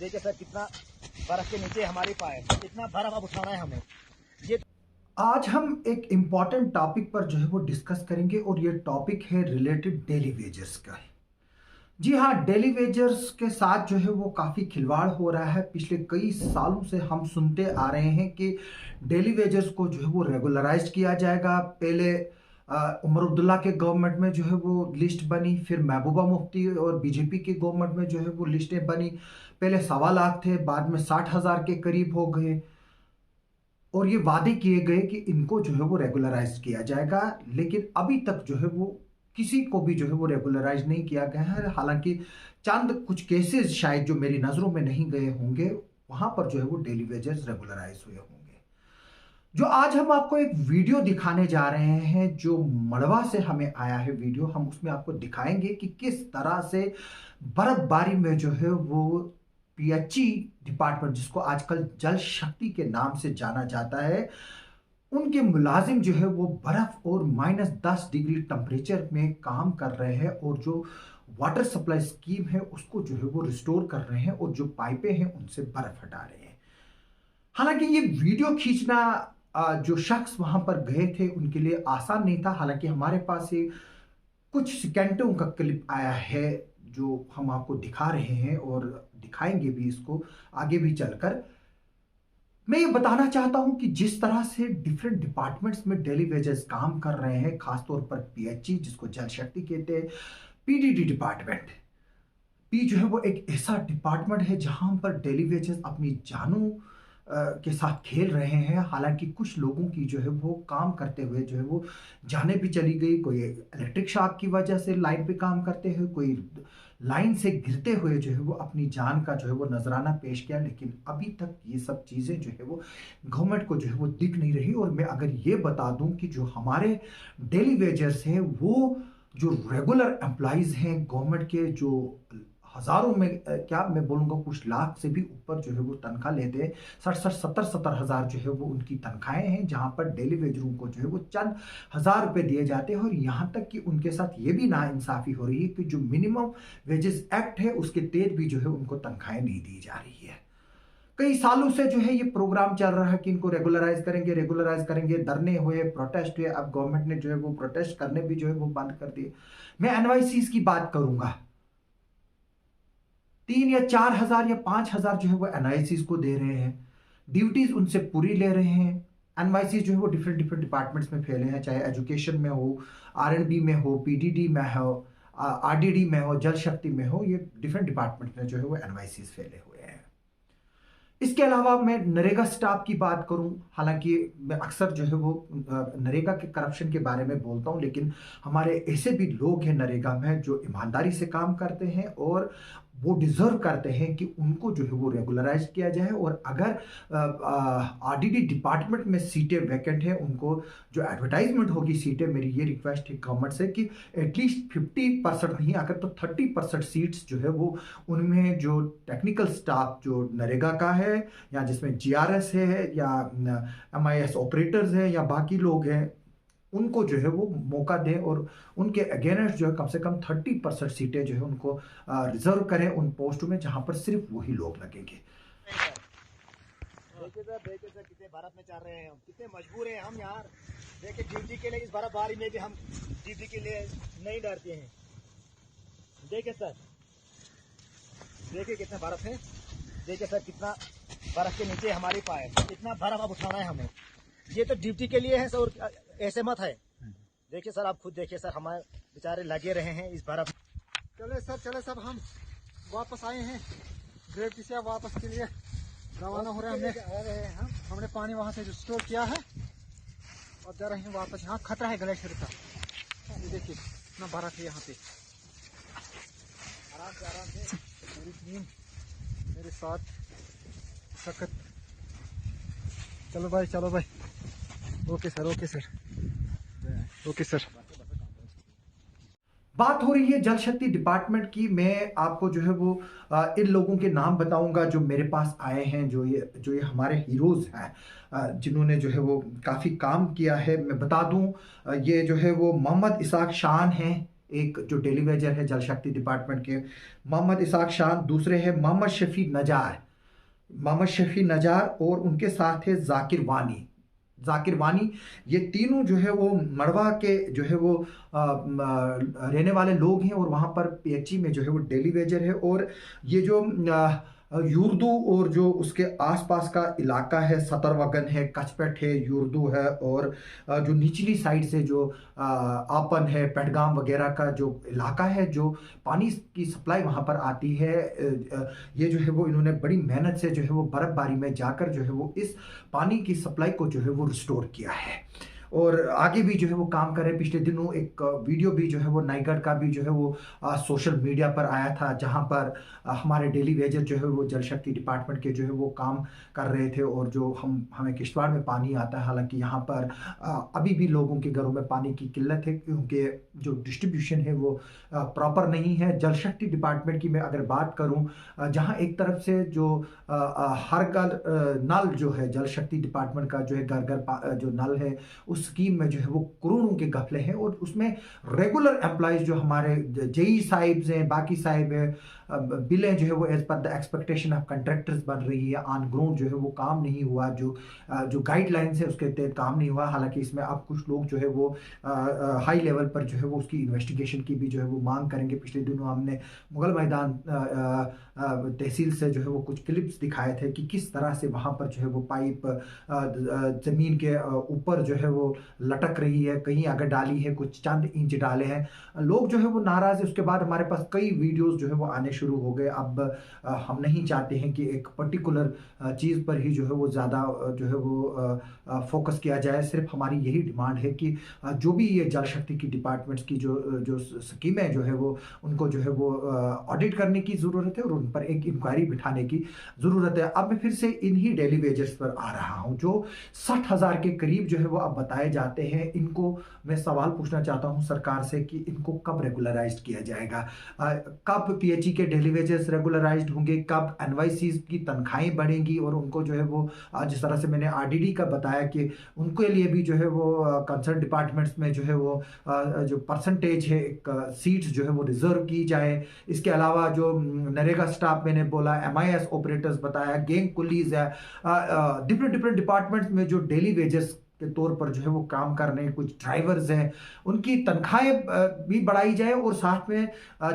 देखिए सर कितना बर्फ के नीचे हमारे पाए, इतना बर्फ अब उठाना है हमें। ये आज हम एक इम्पॉर्टेंट टॉपिक पर जो है वो डिस्कस करेंगे और ये टॉपिक है रिलेटेड डेली वेजर्स का। जी हाँ, डेली वेजर्स के साथ जो है वो काफ़ी खिलवाड़ हो रहा है। पिछले कई सालों से हम सुनते आ रहे हैं कि डेली वेजर्स को जो है वो रेगुलराइज किया जाएगा। पहले उमर अब्दुल्ला के गवर्नमेंट में जो है वो लिस्ट बनी, फिर महबूबा मुफ्ती और बीजेपी की गवर्नमेंट में जो है वो लिस्टें बनी। पहले 1.25 लाख थे, बाद में 60,000 के करीब हो गए और ये वादे किए गए कि इनको जो है वो रेगुलराइज किया जाएगा, लेकिन अभी तक जो है वो किसी को भी जो है वो रेगुलराइज नहीं किया गया है। हालांकि चंद कुछ केसेस शायद जो मेरी नज़रों में नहीं गए होंगे, वहां पर जो है वो डेली वेजर्स रेगुलराइज हुए होंगे। जो आज हम आपको एक वीडियो दिखाने जा रहे हैं, जो मड़वा से हमें आया है वीडियो, हम उसमें आपको दिखाएंगे कि किस तरह से बर्फबारी में जो है वो पीएचई डिपार्टमेंट, जिसको आजकल जल शक्ति के नाम से जाना जाता है, उनके मुलाजिम जो है वो बर्फ और -10 डिग्री टेम्परेचर में काम कर रहे हैं और जो वाटर सप्लाई स्कीम है उसको जो है वो रिस्टोर कर रहे हैं और जो पाइपें हैं उनसे बर्फ हटा रहे हैं। हालांकि ये वीडियो खींचना जो शख्स वहां पर गए थे उनके लिए आसान नहीं था। हालांकि हमारे पास ये कुछ सेकेंडों का क्लिप आया है जो हम आपको दिखा रहे हैं और दिखाएंगे भी इसको आगे भी चलकर। मैं ये बताना चाहता हूं कि जिस तरह से डिफरेंट डिपार्टमेंट्स में डेली वेजेस काम कर रहे हैं, खासतौर पर पीएचई जिसको जल शक्ति कहते हैं, पीडीडी डिपार्टमेंट, पी जो है वो एक ऐसा डिपार्टमेंट है जहां पर डेली वेजेस अपनी जानों के साथ खेल रहे हैं। हालांकि कुछ लोगों की जो है वो काम करते हुए जो है वो जाने भी चली गई। कोई इलेक्ट्रिक शॉक की वजह से लाइन पे काम करते हुए, कोई लाइन से गिरते हुए जो है वो अपनी जान का जो है वो नजराना पेश किया। लेकिन अभी तक ये सब चीज़ें जो है वो गवर्नमेंट को जो है वो दिख नहीं रही। और मैं अगर ये बता दूं कि जो हमारे डेली वेजर्स हैं, वो जो रेगुलर एम्प्लॉयज़ हैं गवर्नमेंट के, जो हजारों में क्या मैं बोलूँगा कुछ लाख से भी ऊपर जो है वो तनख्वाह लेते हैं, 60-70 हज़ार जो है वो उनकी तनख्वाहें हैं, जहाँ पर डेली वेजरों को जो है वो चंद हज़ार रुपए दिए जाते हैं। और यहाँ तक कि उनके साथ ये भी नाइंसाफ़ी हो रही है कि जो मिनिमम वेजेस एक्ट है उसके तहत भी जो है उनको तनख्वाहें नहीं दी जा रही है। कई सालों से जो है ये प्रोग्राम चल रहा है कि इनको रेगुलराइज करेंगे, रेगुलराइज करेंगे। धरने हुए, प्रोटेस्ट हुए, अब गवर्नमेंट ने जो है वो प्रोटेस्ट करने भी जो है वो बंद कर दिए। मैं एनवाईसीज की बात करूंगा, 3 या 4 हज़ार या 5 हज़ार जो है वो एनआईसीज को दे रहे हैं, ड्यूटीज उनसे पूरी ले रहे हैं। एनवाईसीज जो है वो डिफरेंट डिफरेंट डिपार्टमेंट्स में फैले हैं, चाहे एजुकेशन में हो, आरएनबी में हो, पीडीडी में हो, आरडीडी में हो, जल शक्ति में हो, ये डिफरेंट डिपार्टमेंट में जो है वो एनवाईसीज फैले हुए हैं। इसके अलावा मैं नरेगा स्टाफ की बात करूं, हालांकि मैं अक्सर जो है वो नरेगा के करप्शन के बारे में बोलता हूं, लेकिन हमारे ऐसे भी लोग हैं नरेगा में जो ईमानदारी से काम करते हैं और वो डिजर्व करते हैं कि उनको जो है वो रेगुलराइज किया जाए। और अगर आरडीडी डिपार्टमेंट में सीटें वैकेंट है, उनको जो एडवर्टाइजमेंट होगी सीटें, मेरी ये रिक्वेस्ट है गवर्नमेंट से कि एटलीस्ट 50% नहीं, अगर तो 30% सीट्स जो है वो उनमें जो टेक्निकल स्टाफ जो नरेगा का है, या जिसमें जीआरएस है, या एमआईएस ऑपरेटर्स हैं, या बाकी लोग हैं, उनको जो है वो मौका दें और उनके अगेंस्ट जो है कम से कम 30% सीटें जो है उनको रिजर्व करें उन पोस्ट में जहां पर सिर्फ वही लोग लगेंगे। देखिए सर कितने बर्फ में चल रहे हैं हम, कितने मजबूर हैं हम यार। देखिए ड्यूटी के लिए इस बर्फबारी में भी हम ड्यूटी के लिए नहीं डरते हैं। देखिए सर, देखिए कितने बर्फ है। देखिए सर कितना बर्फ के नीचे हमारे पाए, इतना बर्फ अब उठाना है हमें। ये तो ड्यूटी के लिए है सर, और ऐसे मत है। देखिए सर, आप खुद देखिए सर, हमारे बेचारे लगे रहे हैं इस बर्फ। चले सब हम वापस आए हैं ग्रेविटी से, वापस के लिए रवाना हो रहे हैं। हमने पानी वहां से स्टोर किया है और जा रहे हैं वापस। यहाँ खतरा है ग्लेशियर का, ये देखिए इतना बर्फ है यहाँ पे। आराम से मेरी टीम मेरे साथ सख्त। चलो भाई। Okay sir. बात हो रही है जल शक्ति डिपार्टमेंट की। मैं आपको जो है वो इन लोगों के नाम बताऊंगा जो मेरे पास आए हैं, जो ये हमारे हीरोज हैं, जिन्होंने जो है वो काफ़ी काम किया है। मैं बता दूं, ये जो है वो मोहम्मद इसाक शान हैं, एक जो डेली वेजर है जल शक्ति डिपार्टमेंट के, मोहम्मद इसाक शान, दूसरे हैं मोहम्मद शफी नजार और उनके साथ है जाकिर वानी। ये तीनों जो है वो मड़वा के जो है वो रहने वाले लोग हैं और वहाँ पर पीएचई में जो है वो डेली वेजर है। और ये जो युर्दू और जो उसके आसपास का इलाका है, सतरवगन है, कचपेट है, युर्दू है और जो निचली साइड से जो आपन है, पेडगाम वगैरह का जो इलाका है, जो पानी की सप्लाई वहाँ पर आती है, ये जो है वो इन्होंने बड़ी मेहनत से जो है वो बर्फबारी में जाकर जो है वो इस पानी की सप्लाई को जो है वो रिस्टोर किया है और आगे भी जो है वो काम कर रहे हैं। पिछले दिनों एक वीडियो भी जो है वो नाइगढ़ का भी जो है वो सोशल मीडिया पर आया था, जहां पर हमारे डेली वेजर जो है वो जल शक्ति डिपार्टमेंट के जो है वो काम कर रहे थे और जो हमें किश्तवाड़ में पानी आता है, हालांकि यहाँ पर अभी भी लोगों के घरों में पानी की किल्लत है क्योंकि जो डिस्ट्रीब्यूशन है वो प्रॉपर नहीं है। जल शक्ति डिपार्टमेंट की मैं अगर बात करूँ, जहाँ एक तरफ से जो हर घर नल जो है जल शक्ति डिपार्टमेंट का जो है घर घर जो नल है उस स्कीम में जो है वो करोड़ों के घपले हैं और उसमें रेगुलर एम्प्लॉयज जो हमारे जेई साहिब्स हैं, बाकी साहिब है, बिलें जो है वो as per the expectation of contractors बन रही है, ऑन ग्राउंड जो है वो काम नहीं हुआ, जो गाइडलाइंस है उसके तहत काम नहीं हुआ। हालांकि इसमें अब कुछ लोग जो है वो हाई लेवल पर जो है वो उसकी इन्वेस्टिगेशन की भी जो है वो मांग करेंगे। पिछले दिनों हमने मुगल मैदान तहसील से जो है वो कुछ क्लिप्स दिखाए थे कि किस तरह से वहाँ पर जो है वो पाइप ज़मीन के ऊपर जो है वो लटक रही है, कहीं अगर डाली है कुछ चंद इंच डाले हैं, लोग जो है वो नाराज़ है। उसके बाद हमारे पास कई वीडियोस जो है वो आने शुरू हो गए। अब हम नहीं चाहते हैं कि एक पर्टिकुलर चीज़ पर ही जो है वो ज़्यादा जो है वो फोकस किया जाए। सिर्फ हमारी यही डिमांड है कि जो भी ये जल शक्ति की डिपार्टमेंट्स की जो स्कीमें जो है वो उनको जो है वो ऑडिट करने की ज़रूरत है और उन पर एक इंक्वायरी बिठाने की ज़रूरत है। अब मैं फिर से इन्हीं डेली वेजर्स पर आ रहा हूँ जो 60,000 के करीब जो है वो अब बताए जाते हैं। इनको मैं सवाल पूछना चाहता हूँ सरकार से कि इनको कब रेगुलराइज किया जाएगा, कब पीएचई के डेली वेजेस रेगुलराइज्ड होंगे, कब एनवाईसीज की तनख्वाहें बढ़ेंगी और उनको जो है वो जिस तरह से मैंने आरडीडी का बताया कि उनके लिए भी जो है वो कंसर्न डिपार्टमेंट्स में जो है वो जो परसेंटेज है एक सीट्स जो है वो रिजर्व की जाए। इसके अलावा जो नरेगा स्टाफ मैंने बोला, MIS ऑपरेटर्स बताया, गैंग कुलीज है, डिफरेंट डिपार्टमेंट्स में जो डेली वेजेस के तौर पर जो है वो काम कर रहे हैं, कुछ ड्राइवर्स हैं, उनकी तनख्वाहें भी बढ़ाई जाए और साथ में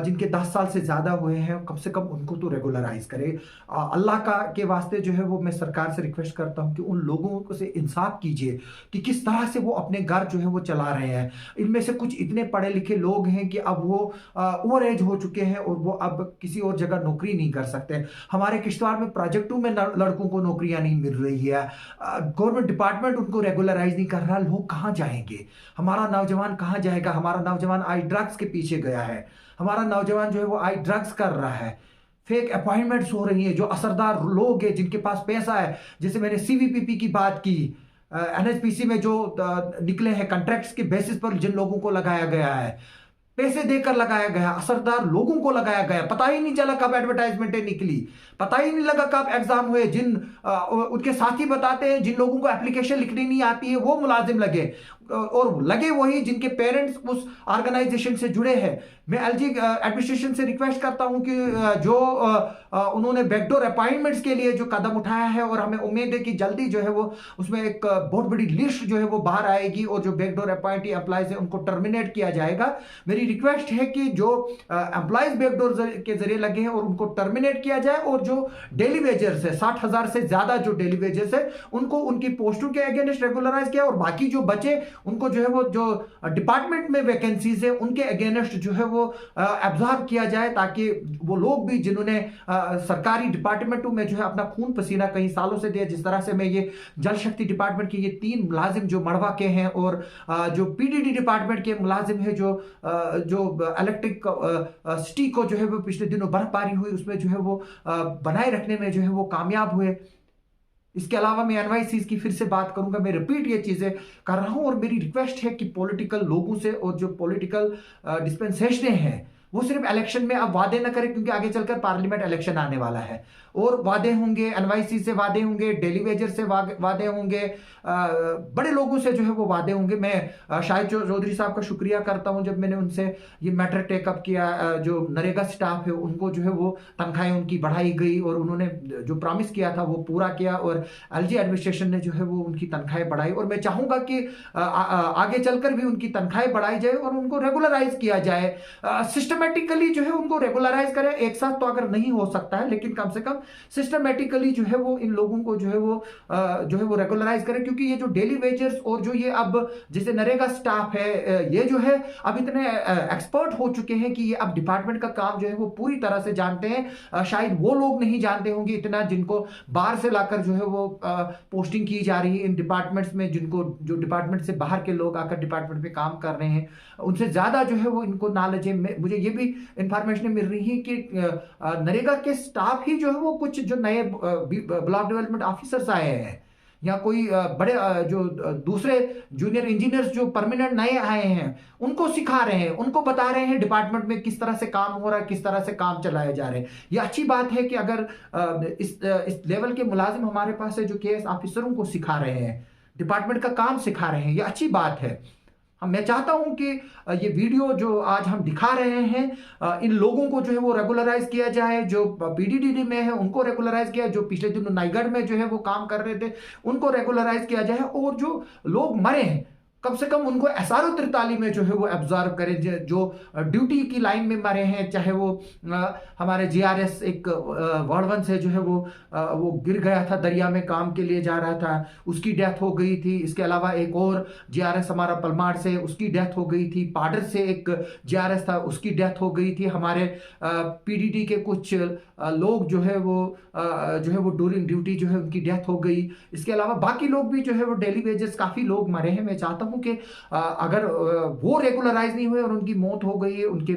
जिनके 10 साल से ज़्यादा हुए हैं कम से कम उनको तो रेगुलराइज करे। अल्लाह का के वास्ते जो है वो मैं सरकार से रिक्वेस्ट करता हूं कि उन लोगों को से इंसाफ कीजिए कि किस तरह से वो अपने घर जो है वो चला रहे हैं। इनमें से कुछ इतने पढ़े लिखे लोग हैं कि अब वो ओवर एज हो चुके हैं और वो अब किसी और जगह नौकरी नहीं कर सकते। हमारे किश्तवाड़ में प्रोजेक्टों में लड़कों को नौकरियां नहीं मिल रही है, गवर्नमेंट डिपार्टमेंट उनको रेगुलराइज नहीं कर रहा। लोग कहां जाएंगे, हमारा नौजवान कहां जाएगा? हमारा नौजवान आज ड्रग्स के पीछे गया है, हमारा नौजवान जो है वो आज ड्रग्स कर रहा है, फेक अपॉइंटमेंट्स हो रही है। जो असरदार लोग हैं जिनके पास पैसा है, जैसे मैंने CVPP की बात की, NHPC में जो निकले हैं कंट्रैक्ट्स के बेसिस पर जिन लोगों को लगाया गया है, पैसे देकर लगाया गया, असरदार लोगों को लगाया गया, पता ही नहीं चला कब एडवर्टाइजमेंटें निकली, पता ही नहीं लगा कब एग्जाम हुए। जिन उनके साथी बताते हैं जिन लोगों को एप्लीकेशन लिखनी नहीं आती है वो मुलाजिम लगे और लगे वही जिनके पेरेंट्स उस ऑर्गेनाइजेशन से जुड़े हैं। मैं LG एडमिनिस्ट्रेशन से रिक्वेस्ट करता हूं कि जो उन्होंने बैकडोर अपॉइंटमेंट्स के लिए जो कदम उठाया है और हमें उम्मीद है कि जल्दी जो है वो उसमें एक बहुत बड़ी लिस्ट जो है वो बाहर आएगी और जो बैकडोर अपॉइंटी एम्प्लॉयज है उनको टर्मिनेट किया जाएगा। मेरी रिक्वेस्ट है कि जो एम्प्लॉयज बैकडोर के जरिए लगे हैं और उनको टर्मिनेट किया जाए और जो डेली वेजर्स है 60,000 से ज्यादा जो डेली वेजर्स है उनको उनकी पोस्टों के अगेंस्ट रेगुलराइज किया और बाकी जो बचे उनको जो है वो जो डिपार्टमेंट में वैकेंसीज है उनके अगेंस्ट जो है वो एब्जॉर्ब किया जाए, ताकि वो लोग भी जिन्होंने सरकारी डिपार्टमेंटों में जो है अपना खून पसीना कई सालों से दिया, जिस तरह से मैं ये जल शक्ति डिपार्टमेंट के ये 3 मुलाजिम जो मड़वा के हैं और जो PDD डिपार्टमेंट के मुलाजिम है जो इलेक्ट्रिक सिटी को जो है वो पिछले दिनों बर्फबारी हुई उसमें जो है वो बनाए रखने में जो है वो कामयाब हुए। इसके अलावा मैं NYCs की फिर से बात करूंगा, मैं रिपीट ये चीजें कर रहा हूं और मेरी रिक्वेस्ट है कि पॉलिटिकल लोगों से और जो पॉलिटिकल डिस्पेंसेशन हैं वो सिर्फ इलेक्शन में अब वादे न करें, क्योंकि आगे चलकर पार्लियामेंट इलेक्शन आने वाला है और वादे होंगे, एनवाईसी से वादे होंगे, डेली वेजर से वादे होंगे, बड़े लोगों से जो है वो वादे होंगे। मैं शाहिद चौधरी साहब का शुक्रिया करता हूं, जब मैंने उनसे ये मैटर टेकअप किया, जो नरेगा स्टाफ है उनको जो है वो तनख्वाहें उनकी बढ़ाई गई और उन्होंने जो प्रॉमिस किया था वो पूरा किया और एलजी एडमिनिस्ट्रेशन ने जो है वो उनकी तनख्वाहें बढ़ाई। और मैं चाहूंगा कि आगे चलकर भी उनकी तनख्वाहें बढ़ाई जाए और उनको रेगुलराइज किया जाए, सिस्टमेटिकली जो है उनको रेगुलराइज करें। एक साथ तो अगर नहीं हो सकता है, लेकिन कम से कम सिस्टमेटिकली जो है वो इन लोगों को जो है वो रेगुलराइज करें, क्योंकि ये जो डेली वेजर्स और जो ये अब जैसे नरेगा स्टाफ है, ये जो है अब इतने एक्सपर्ट हो चुके हैं कि ये अब डिपार्टमेंट का काम जो है वो पूरी तरह से जानते हैं। शायद वो लोग नहीं जानते होंगे इतना जिनको बाहर से लाकर जो है वो पोस्टिंग की जा रही है इन डिपार्टमेंट्स में, जिनको जो डिपार्टमेंट से बाहर के लोग आकर डिपार्टमेंट में काम कर रहे हैं उनसे ज्यादा जो है वो इनको नॉलेज है। मुझे ये भी इंफॉर्मेशन मिल रही है कि नरेगा के स्टाफ ही जो है वो कुछ जो नए ब्लॉक डेवलपमेंट ऑफिसर्स आए हैं या कोई बड़े जो दूसरे जूनियर इंजीनियर्स जो परमानेंट नए आए हैं उनको सिखा रहे हैं, उनको बता रहे हैं डिपार्टमेंट में किस तरह से काम हो रहा है, किस तरह से काम चलाए जा रहे हैं। ये अच्छी बात है कि अगर इस लेवल के मुलाजिम हमारे पास है जो केएस ऑफिसरों को सिखा रहे हैं, डिपार्टमेंट का काम सिखा रहे हैं, ये अच्छी बात है। मैं चाहता हूं कि ये वीडियो जो आज हम दिखा रहे हैं इन लोगों को जो है वो रेगुलराइज किया जाए, जो पीडीडीडी में है उनको रेगुलराइज किया, जो पिछले दिनों नाईगढ़ में जो है वो काम कर रहे थे उनको रेगुलराइज किया जाए, और जो लोग मरे हैं कम से कम उनको एसआरओ 43 में जो है वो एब्जॉर्व करें, जो ड्यूटी की लाइन में मरे हैं, चाहे वो हमारे जीआरएस एक वर्डवन से जो है वो गिर गया था दरिया में, काम के लिए जा रहा था, उसकी डेथ हो गई थी। इसके अलावा एक और जीआरएस हमारा पलमाड़ से, उसकी डेथ हो गई थी। पाडर से एक जीआरएस था, उसकी डेथ हो गई थी। हमारे पीडीडी के कुछ लोग जो है वो ड्यूरिंग ड्यूटी जो है उनकी डेथ हो गई। इसके अलावा बाकी लोग भी जो है वो डेली वेजेस काफी लोग मरे हैं। मैं चाहता हूं कि अगर वो रेगुलराइज नहीं हुए और उनकी मौत हो गई है, उनके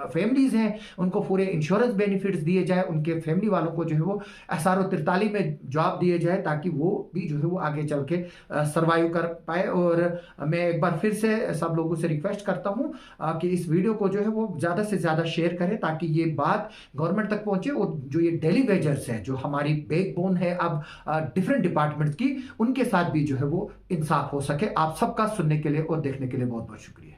फैमिलीज हैं उनको पूरे इंश्योरेंस बेनिफिट्स दिए जाए, उनके फैमिली वालों को जो है वो एसआरओ 43 में जॉब दिए जाए, ताकि वो भी जो है वो आगे चल के सर्वाइव कर पाए। और मैं एक बार फिर से सब लोगों से रिक्वेस्ट करता हूं कि इस वीडियो को जो है वो ज्यादा से ज्यादा शेयर करें, ताकि ये बात गवर्नमेंट तक पहुंचे और जो ये डेली वेजर्स हैं, जो हमारी बैकबोन है अब डिफरेंट डिपार्टमेंट्स की, उनके साथ भी जो है वो इंसाफ हो सके। आप सबका सुनने के लिए और देखने के लिए बहुत बहुत शुक्रिया।